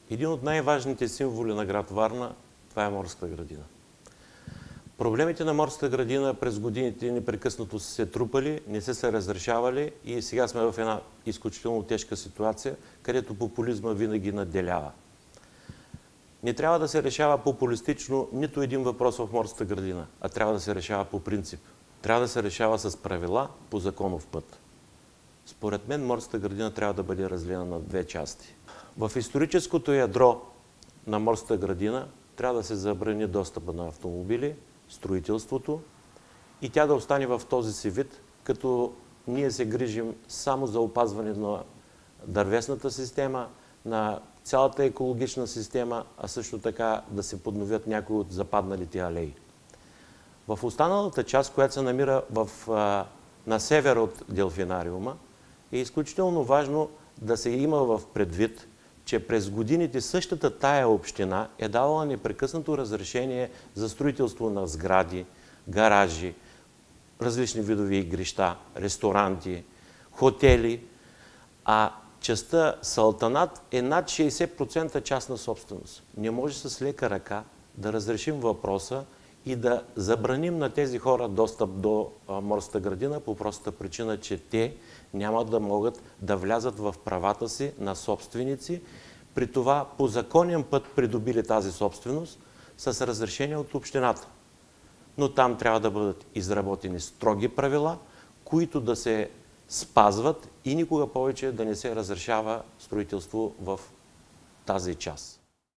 Един от най-важните символи на град Варна, това е Морската градина. Проблемите на Морската градина през годините непрекъснато са се трупали, не са разрешавали и сега сме в една изключително тежка ситуация, където популизма винаги надделява. Не трябва да се решава популистично нито един въпрос в Морската градина, а трябва да се решава по принцип. Трябва да се решава с правила по законов път. Според мен Морската градина трябва да бъде разделена на две части. В историческото ядро на Морската градина трябва да се забрани достъпа на автомобили, строителството и тя да остане в този си вид, като ние се грижим само за опазване на дървесната система, на цялата екологична система, а също така да се подновят някои от западналите алеи. В останалата част, която се намира на север от Делфинариума, е изключително важно да се има в предвид, че през годините същата тая община е давала непрекъснато разрешение за строителство на сгради, гаражи, различни видови игрища, ресторанти, хотели, а частта Салтанат е над 60% частна собственост. Не може с лека ръка да разрешим въпроса и да забраним на тези хора достъп до Морската градина по простата причина, че те няма да могат да влязат в правата си на собственици, при това по законен път придобили тази собственост с разрешение от общината. Но там трябва да бъдат изработени строги правила, които да се спазват и никога повече да не се разрешава строителство в тази част.